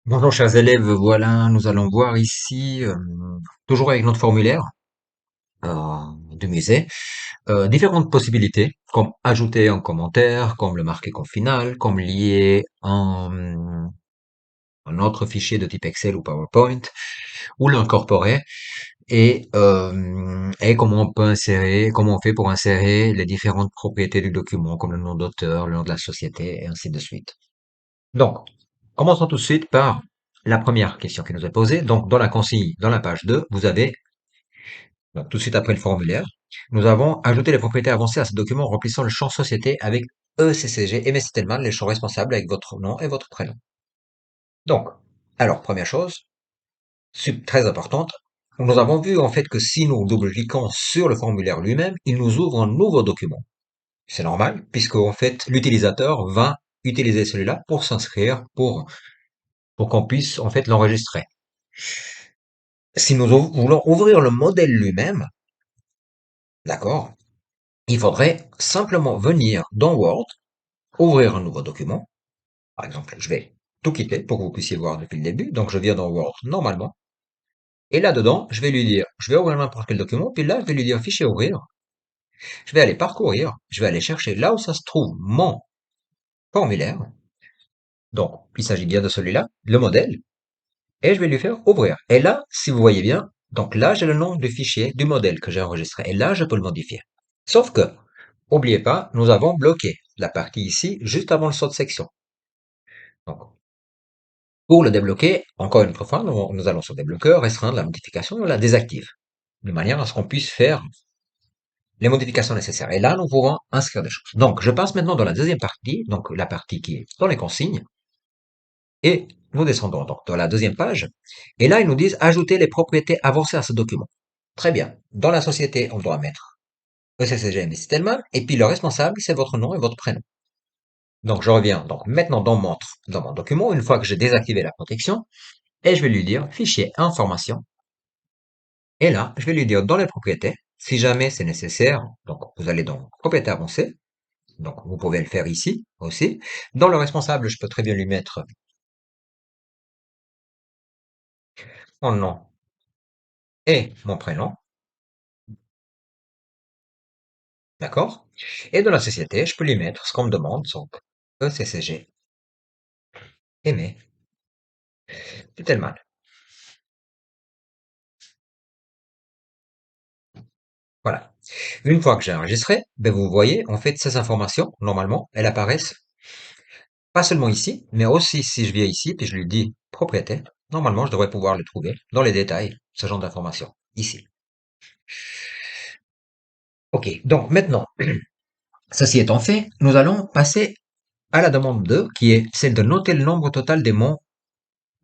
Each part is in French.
Bonjour chers élèves, voilà, nous allons voir ici, toujours avec notre formulaire de musée, différentes possibilités, comme ajouter un commentaire, comme le marquer comme final, comme lier un autre fichier de type Excel ou PowerPoint, ou l'incorporer, et comment on peut insérer, comment on fait pour insérer les différentes propriétés du document, comme le nom d'auteur, le nom de la société, et ainsi de suite. Donc, commençons tout de suite par la première question qui nous est posée. Donc, dans la consigne, dans la page 2, vous avez, donc, tout de suite après le formulaire, nous avons ajouté les propriétés avancées à ce document en remplissant le champ société avec ECCG et Messi-Tellman, les champs responsables avec votre nom et votre prénom. Donc, alors, première chose, très importante, nous avons vu en fait que si nous double-cliquons sur le formulaire lui-même, il nous ouvre un nouveau document. C'est normal, puisque en fait, l'utilisateur va utiliser celui-là pour s'inscrire, pour qu'on puisse en fait l'enregistrer. Si nous voulons ouvrir le modèle lui-même, d'accord, il faudrait simplement venir dans Word, ouvrir un nouveau document. Par exemple, je vais tout quitter pour que vous puissiez voir depuis le début. Donc, je viens dans Word normalement. Et là-dedans, je vais lui dire, je vais ouvrir n'importe quel document, puis là, je vais lui dire fichier ouvrir. Je vais aller parcourir, je vais aller chercher là où ça se trouve mon formulaire. Donc, il s'agit bien de celui-là, le modèle, et je vais lui faire ouvrir. Et là, si vous voyez bien, donc là, j'ai le nom du fichier du modèle que j'ai enregistré. Et là, je peux le modifier. Sauf que, oubliez pas, nous avons bloqué la partie ici juste avant le saut de section. Donc, pour le débloquer, encore une fois, nous allons sur débloqueur, restreindre la modification, on la désactive, de manière à ce qu'on puisse faire les modifications nécessaires. Et là, nous pourrons inscrire des choses. Donc, je passe maintenant dans la deuxième partie, donc la partie qui est dans les consignes, et nous descendons donc dans la deuxième page. Et là, ils nous disent ajouter les propriétés avancées à ce document. Très bien. Dans la société, on doit mettre ECCG Stellman, et puis le responsable, c'est votre nom et votre prénom. Donc, je reviens donc maintenant dans mon document, une fois que j'ai désactivé la protection, et je vais lui dire fichier information. Et là, je vais lui dire dans les propriétés, si jamais c'est nécessaire, donc vous allez dans propriétés avancées, donc vous pouvez le faire ici aussi. Dans le responsable, je peux très bien lui mettre mon nom et mon prénom, d'accord? Et dans la société, je peux lui mettre ce qu'on me demande, donc ECCG, Aimé, Telman. Voilà. Une fois que j'ai enregistré, ben vous voyez, en fait, ces informations, normalement, elles apparaissent pas seulement ici, mais aussi si je viens ici, puis je lui dis propriété, normalement, je devrais pouvoir le trouver dans les détails, ce genre d'informations, ici. Ok, donc maintenant, ceci étant fait, nous allons passer à la demande 2, qui est celle de noter le nombre total des mots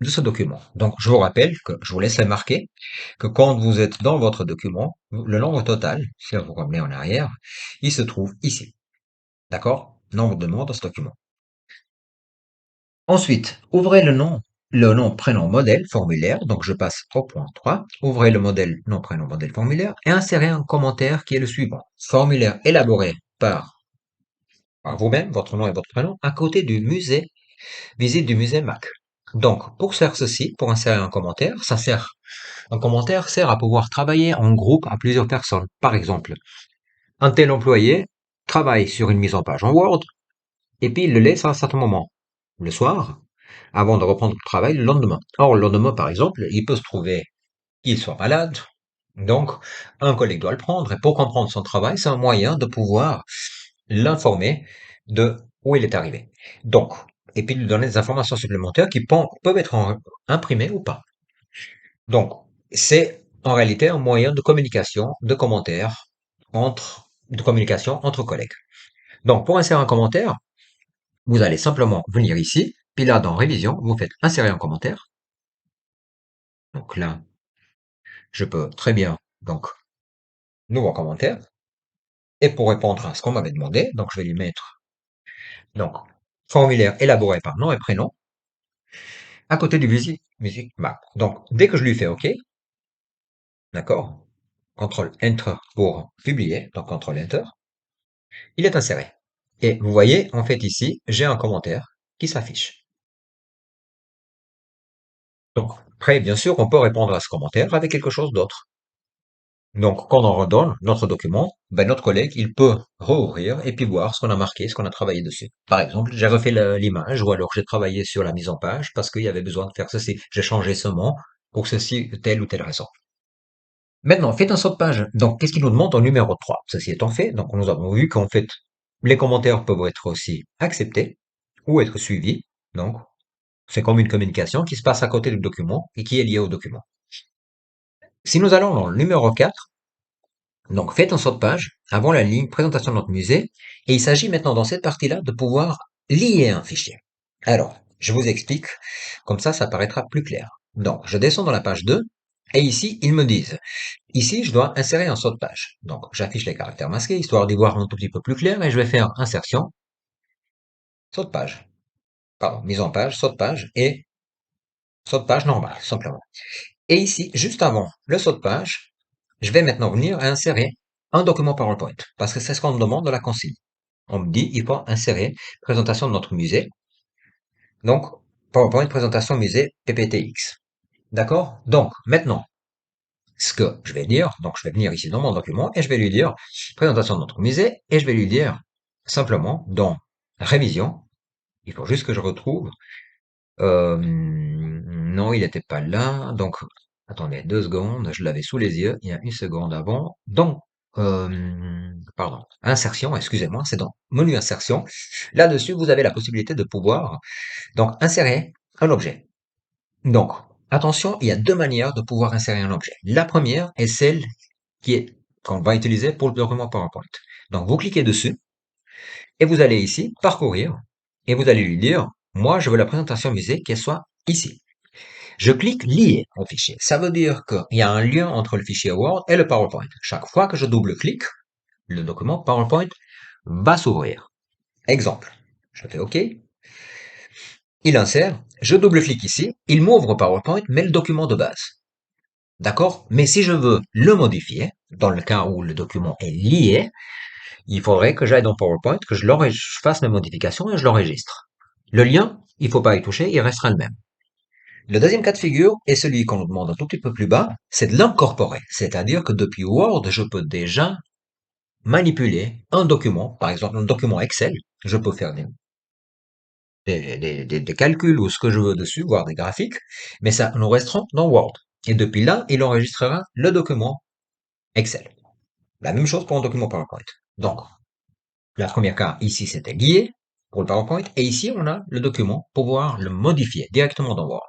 de ce document. Donc, je vous rappelle que je vous laisse remarquer que quand vous êtes dans votre document, le nombre total, si vous revenez en arrière, il se trouve ici. D'accord? Nombre de mots dans ce document. Ensuite, ouvrez le nom, prénom, modèle, formulaire. Donc, je passe au point 3. Ouvrez le modèle, nom, prénom, modèle, formulaire et insérez un commentaire qui est le suivant. Formulaire élaboré par vous-même, votre nom et votre prénom, à côté du musée, visite du musée Mac. Donc, pour faire ceci, pour insérer un commentaire sert à pouvoir travailler en groupe à plusieurs personnes. Par exemple, un tel employé travaille sur une mise en page en Word, et puis il le laisse à un certain moment, le soir, avant de reprendre le travail le lendemain. Or, le lendemain, par exemple, il peut se trouver qu'il soit malade, donc un collègue doit le prendre, et pour comprendre son travail, c'est un moyen de pouvoir l'informer de où il est arrivé. Donc, et puis lui donner des informations supplémentaires qui peuvent être imprimées ou pas. Donc, c'est en réalité un moyen de communication, de commentaires, de communication entre collègues. Donc, pour insérer un commentaire, vous allez simplement venir ici, puis là, dans révision, vous faites insérer un commentaire. Donc là, je peux très bien, donc, nouveau commentaire. Et pour répondre à ce qu'on m'avait demandé, donc je vais lui mettre, donc, formulaire élaboré par nom et prénom, à côté du musique map. Donc, dès que je lui fais OK, d'accord, CTRL Enter pour publier, donc CTRL Enter, il est inséré. Et vous voyez, en fait, ici, j'ai un commentaire qui s'affiche. Donc, après, bien sûr, on peut répondre à ce commentaire avec quelque chose d'autre. Donc, quand on redonne notre document, ben, notre collègue, il peut rouvrir et puis voir ce qu'on a marqué, ce qu'on a travaillé dessus. Par exemple, j'ai refait l'image ou alors j'ai travaillé sur la mise en page parce qu'il y avait besoin de faire ceci. J'ai changé ce mot pour ceci, telle ou telle raison. Maintenant, faites un saut de page. Donc, qu'est-ce qu'il nous demande en numéro 3? Ceci étant fait, donc nous avons vu qu'en fait, les commentaires peuvent être aussi acceptés ou être suivis. Donc, c'est comme une communication qui se passe à côté du document et qui est liée au document. Si nous allons dans le numéro 4, donc faites un saut de page avant la ligne présentation de notre musée, et il s'agit maintenant dans cette partie-là de pouvoir lier un fichier. Alors, je vous explique, comme ça paraîtra plus clair. Donc, je descends dans la page 2, et ici, ils me disent, ici, je dois insérer un saut de page. Donc, j'affiche les caractères masqués, histoire d'y voir un tout petit peu plus clair, et je vais faire insertion, saut de page, pardon, mise en page, saut de page, et saut de page normal, simplement. Et ici, juste avant le saut de page, je vais maintenant venir insérer un document PowerPoint, parce que c'est ce qu'on me demande de la consigne. On me dit, il faut insérer présentation de notre musée. Donc, PowerPoint, présentation musée PPTX. D'accord? Donc, maintenant, ce que je vais dire, donc je vais venir ici dans mon document et je vais lui dire présentation de notre musée et je vais lui dire simplement dans révision, il faut juste que je retrouve, non, il n'était pas là, donc attendez 2 secondes, je l'avais sous les yeux, il y a 1 seconde avant, donc pardon, insertion, excusez-moi, c'est dans menu insertion. Là-dessus, vous avez la possibilité de pouvoir donc insérer un objet. Donc, attention, il y a 2 manières de pouvoir insérer un objet. La première est celle qui est qu'on va utiliser pour le document PowerPoint. Donc, vous cliquez dessus et vous allez ici parcourir et vous allez lui dire, moi, je veux la présentation musée qu'elle soit ici. Je clique lier au fichier. Ça veut dire qu'il y a un lien entre le fichier Word et le PowerPoint. Chaque fois que je double-clique, le document PowerPoint va s'ouvrir. Exemple. Je fais OK. Il insère. Je double-clique ici. Il m'ouvre PowerPoint, mais le document de base. D'accord? Mais si je veux le modifier, dans le cas où le document est lié, il faudrait que j'aille dans PowerPoint, que je fasse mes modifications et je l'enregistre. Le lien, il ne faut pas y toucher, il restera le même. Le deuxième cas de figure est celui qu'on nous demande un tout petit peu plus bas, c'est de l'incorporer. C'est-à-dire que depuis Word, je peux déjà manipuler un document, par exemple un document Excel, je peux faire des calculs ou ce que je veux dessus, voire des graphiques, mais ça nous resteront dans Word. Et depuis là, il enregistrera le document Excel. La même chose pour un document PowerPoint. Donc, la première cas, ici, c'était lié pour le PowerPoint, et ici, on a le document pour pouvoir le modifier directement dans Word.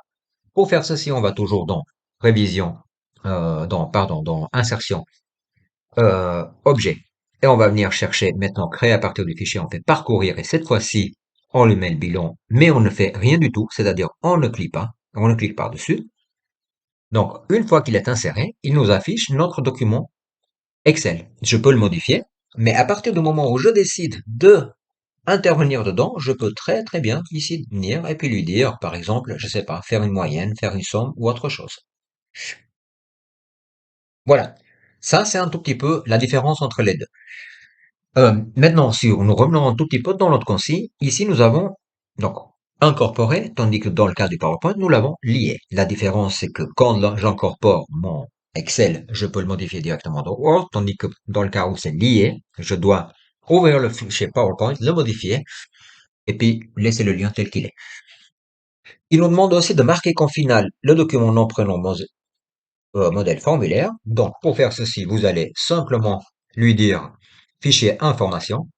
Pour faire ceci, on va toujours dans révision, dans insertion, objet. Et on va venir chercher maintenant créer à partir du fichier, on fait parcourir et cette fois-ci, on lui met le bilan, mais on ne fait rien du tout, c'est-à-dire on ne clique pas dessus. Donc, une fois qu'il est inséré, il nous affiche notre document Excel. Je peux le modifier, mais à partir du moment où je décide de intervenir dedans, je peux très très bien ici venir et puis lui dire, par exemple, je sais pas, faire une moyenne, faire une somme ou autre chose. Voilà. Ça, c'est un tout petit peu la différence entre les deux. Maintenant, si nous revenons un tout petit peu dans notre consigne, ici nous avons donc incorporé, tandis que dans le cas du PowerPoint, nous l'avons lié. La différence, c'est que quand j'incorpore mon Excel, je peux le modifier directement dans Word, tandis que dans le cas où c'est lié, je dois ouvrir le fichier PowerPoint, le modifier, et puis laisser le lien tel qu'il est. Il nous demande aussi de marquer qu'en final, le document nom, prénom, modèle formulaire. Donc, pour faire ceci, vous allez simplement lui dire fichier information.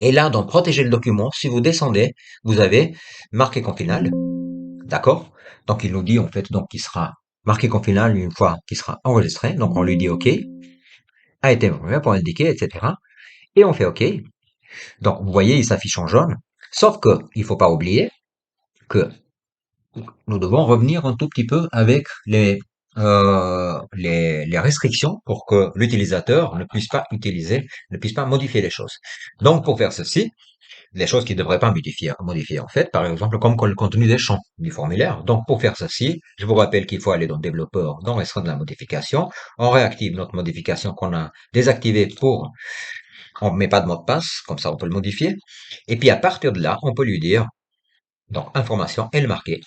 Et là, dans protéger le document, si vous descendez, vous avez marqué qu'en final. D'accord? Donc, il nous dit, en fait, donc, qu'il sera marqué qu'en final une fois qu'il sera enregistré. Donc, on lui dit OK, a été enregistré pour indiquer, etc. Et on fait OK. Donc, vous voyez, il s'affiche en jaune. Sauf que, il faut pas oublier que nous devons revenir un tout petit peu avec les restrictions pour que l'utilisateur ne puisse pas ne puisse pas modifier les choses. Donc, pour faire ceci, les choses qui ne devraient pas modifier en fait, par exemple, comme le contenu des champs du formulaire. Donc, pour faire ceci, je vous rappelle qu'il faut aller dans développeur, dans restreint de la modification. On réactive notre modification qu'on a désactivée on met pas de mot de passe, comme ça on peut le modifier. Et puis, à partir de là, on peut lui dire, donc, information et le marquer